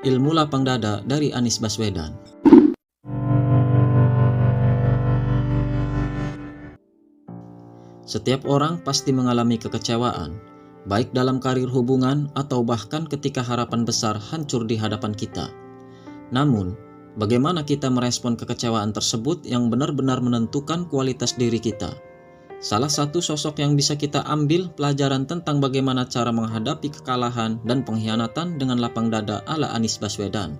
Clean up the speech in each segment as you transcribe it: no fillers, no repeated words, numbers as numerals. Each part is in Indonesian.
Ilmu Lapang Dada dari Anies Baswedan. Setiap orang pasti mengalami kekecewaan, baik dalam karir hubungan atau bahkan ketika harapan besar hancur di hadapan kita. Namun, bagaimana kita merespon kekecewaan tersebut yang benar-benar menentukan kualitas diri kita. Salah satu sosok yang bisa kita ambil pelajaran tentang bagaimana cara menghadapi kekalahan dan pengkhianatan dengan lapang dada ala Anies Baswedan.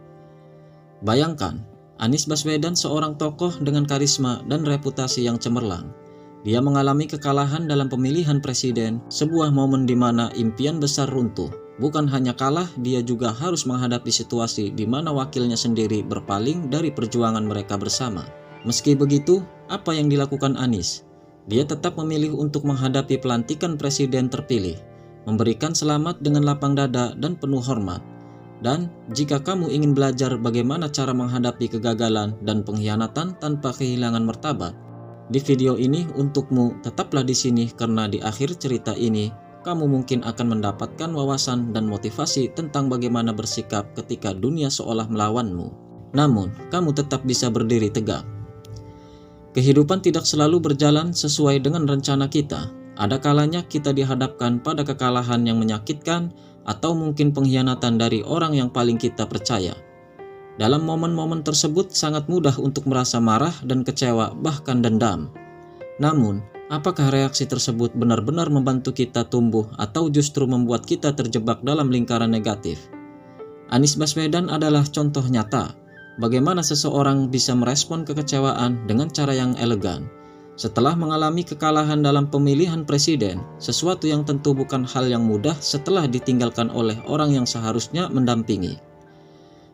Bayangkan, Anies Baswedan seorang tokoh dengan karisma dan reputasi yang cemerlang. Dia mengalami kekalahan dalam pemilihan presiden, sebuah momen di mana impian besar runtuh. Bukan hanya kalah, dia juga harus menghadapi situasi di mana wakilnya sendiri berpaling dari perjuangan mereka bersama. Meski begitu, apa yang dilakukan Anies? Dia tetap memilih untuk menghadapi pelantikan presiden terpilih, memberikan selamat dengan lapang dada dan penuh hormat. Dan jika kamu ingin belajar bagaimana cara menghadapi kegagalan dan pengkhianatan tanpa kehilangan martabat, di video ini untukmu. Tetaplah di sini karena di akhir cerita ini kamu mungkin akan mendapatkan wawasan dan motivasi tentang bagaimana bersikap ketika dunia seolah melawanmu. Namun, kamu tetap bisa berdiri tegak. Kehidupan tidak selalu berjalan sesuai dengan rencana kita. Ada kalanya kita dihadapkan pada kekalahan yang menyakitkan atau mungkin pengkhianatan dari orang yang paling kita percaya. Dalam momen-momen tersebut sangat mudah untuk merasa marah dan kecewa, bahkan dendam. Namun, apakah reaksi tersebut benar-benar membantu kita tumbuh atau justru membuat kita terjebak dalam lingkaran negatif? Anies Baswedan adalah contoh nyata bagaimana seseorang bisa merespon kekecewaan dengan cara yang elegan. Setelah mengalami kekalahan dalam pemilihan presiden, sesuatu yang tentu bukan hal yang mudah setelah ditinggalkan oleh orang yang seharusnya mendampingi.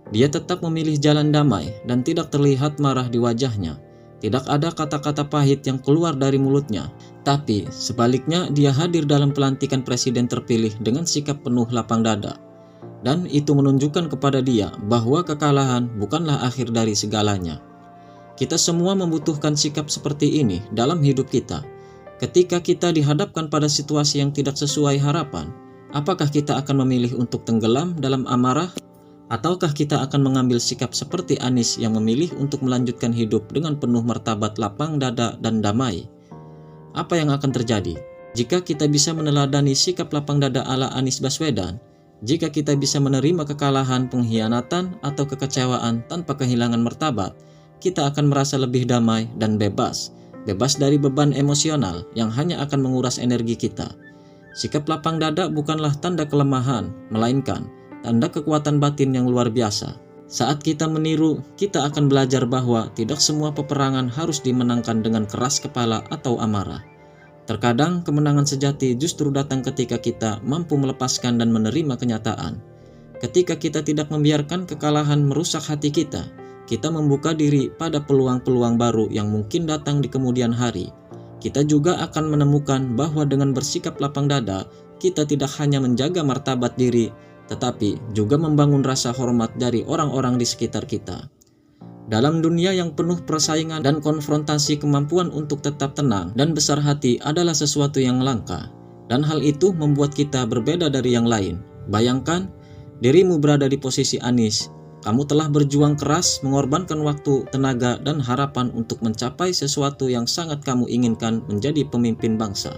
Dia tetap memilih jalan damai dan tidak terlihat marah di wajahnya. Tidak ada kata-kata pahit yang keluar dari mulutnya. Tapi sebaliknya dia hadir dalam pelantikan presiden terpilih dengan sikap penuh lapang dada. Dan itu menunjukkan kepada dia bahwa kekalahan bukanlah akhir dari segalanya. Kita semua membutuhkan sikap seperti ini dalam hidup kita. Ketika kita dihadapkan pada situasi yang tidak sesuai harapan, apakah kita akan memilih untuk tenggelam dalam amarah? Ataukah kita akan mengambil sikap seperti Anies yang memilih untuk melanjutkan hidup dengan penuh martabat, lapang dada, dan damai? Apa yang akan terjadi jika kita bisa meneladani sikap lapang dada ala Anies Baswedan? Jika kita bisa menerima kekalahan, pengkhianatan, atau kekecewaan tanpa kehilangan martabat, kita akan merasa lebih damai dan bebas. Bebas dari beban emosional yang hanya akan menguras energi kita. Sikap lapang dada bukanlah tanda kelemahan, melainkan tanda kekuatan batin yang luar biasa. Saat kita meniru, kita akan belajar bahwa tidak semua peperangan harus dimenangkan dengan keras kepala atau amarah. Terkadang kemenangan sejati justru datang ketika kita mampu melepaskan dan menerima kenyataan. Ketika kita tidak membiarkan kekalahan merusak hati kita, kita membuka diri pada peluang-peluang baru yang mungkin datang di kemudian hari. Kita juga akan menemukan bahwa dengan bersikap lapang dada, kita tidak hanya menjaga martabat diri, tetapi juga membangun rasa hormat dari orang-orang di sekitar kita. Dalam dunia yang penuh persaingan dan konfrontasi, kemampuan untuk tetap tenang dan besar hati adalah sesuatu yang langka. Dan hal itu membuat kita berbeda dari yang lain. Bayangkan, dirimu berada di posisi Anies. Kamu telah berjuang keras, mengorbankan waktu, tenaga, dan harapan untuk mencapai sesuatu yang sangat kamu inginkan, menjadi pemimpin bangsa.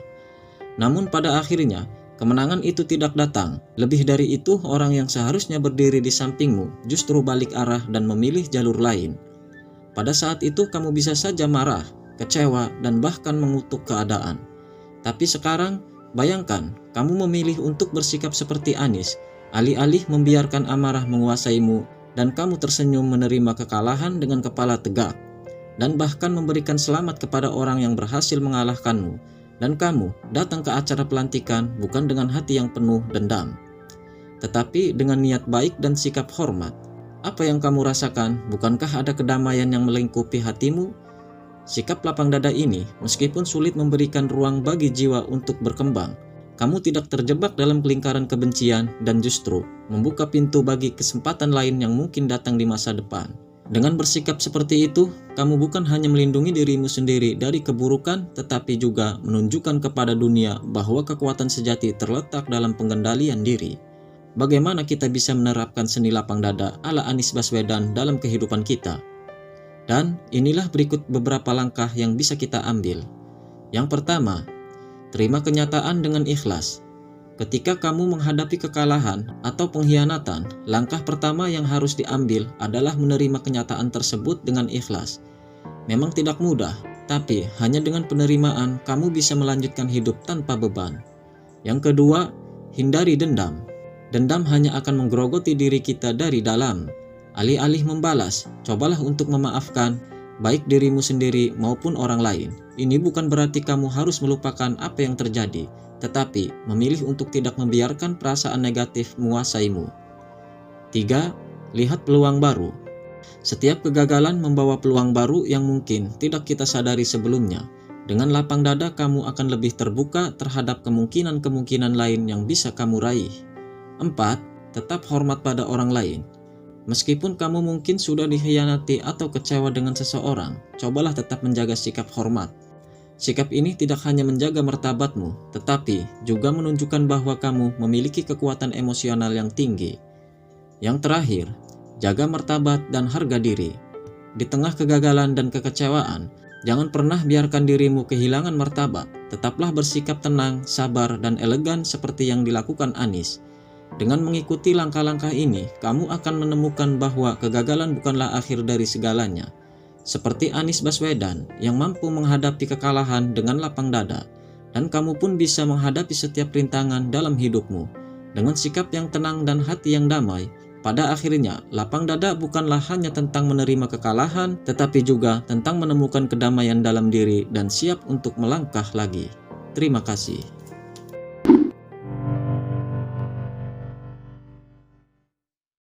Namun pada akhirnya, kemenangan itu tidak datang. Lebih dari itu, orang yang seharusnya berdiri di sampingmu justru balik arah dan memilih jalur lain. Pada saat itu kamu bisa saja marah, kecewa, dan bahkan mengutuk keadaan. Tapi sekarang, bayangkan kamu memilih untuk bersikap seperti Anies, alih-alih membiarkan amarah menguasaimu, dan kamu tersenyum menerima kekalahan dengan kepala tegak, dan bahkan memberikan selamat kepada orang yang berhasil mengalahkanmu. Dan kamu datang ke acara pelantikan bukan dengan hati yang penuh dendam, tetapi dengan niat baik dan sikap hormat. Apa yang kamu rasakan? Bukankah ada kedamaian yang melingkupi hatimu? Sikap lapang dada ini, meskipun sulit memberikan ruang bagi jiwa untuk berkembang, kamu tidak terjebak dalam lingkaran kebencian dan justru membuka pintu bagi kesempatan lain yang mungkin datang di masa depan. Dengan bersikap seperti itu, kamu bukan hanya melindungi dirimu sendiri dari keburukan, tetapi juga menunjukkan kepada dunia bahwa kekuatan sejati terletak dalam pengendalian diri. bagaimana kita bisa menerapkan seni lapang dada ala Anies Baswedan dalam kehidupan kita. Dan inilah berikut beberapa langkah yang bisa kita ambil. Yang pertama, terima kenyataan dengan ikhlas. Ketika kamu menghadapi kekalahan atau pengkhianatan, langkah pertama yang harus diambil adalah menerima kenyataan tersebut dengan ikhlas. Memang tidak mudah, tapi hanya dengan penerimaan kamu bisa melanjutkan hidup tanpa beban. Yang kedua, hindari dendam. Dendam hanya akan menggerogoti diri kita dari dalam. Alih-alih membalas, cobalah untuk memaafkan, baik dirimu sendiri maupun orang lain. Ini bukan berarti kamu harus melupakan apa yang terjadi, tetapi memilih untuk tidak membiarkan perasaan negatif menguasaimu. 3. Lihat peluang baru. Setiap kegagalan membawa peluang baru yang mungkin tidak kita sadari sebelumnya. Dengan lapang dada kamu akan lebih terbuka terhadap kemungkinan-kemungkinan lain yang bisa kamu raih. 4. Tetap hormat pada orang lain. Meskipun kamu mungkin sudah dikhianati atau kecewa dengan seseorang, cobalah tetap menjaga sikap hormat. Sikap ini tidak hanya menjaga martabatmu, tetapi juga menunjukkan bahwa kamu memiliki kekuatan emosional yang tinggi. Yang terakhir, jaga martabat dan harga diri. Di tengah kegagalan dan kekecewaan, jangan pernah biarkan dirimu kehilangan martabat. Tetaplah bersikap tenang, sabar, dan elegan seperti yang dilakukan Anies. Dengan mengikuti langkah-langkah ini, kamu akan menemukan bahwa kegagalan bukanlah akhir dari segalanya. Seperti Anies Baswedan yang mampu menghadapi kekalahan dengan lapang dada, dan kamu pun bisa menghadapi setiap rintangan dalam hidupmu. Dengan sikap yang tenang dan hati yang damai, pada akhirnya lapang dada bukanlah hanya tentang menerima kekalahan, tetapi juga tentang menemukan kedamaian dalam diri dan siap untuk melangkah lagi. Terima kasih.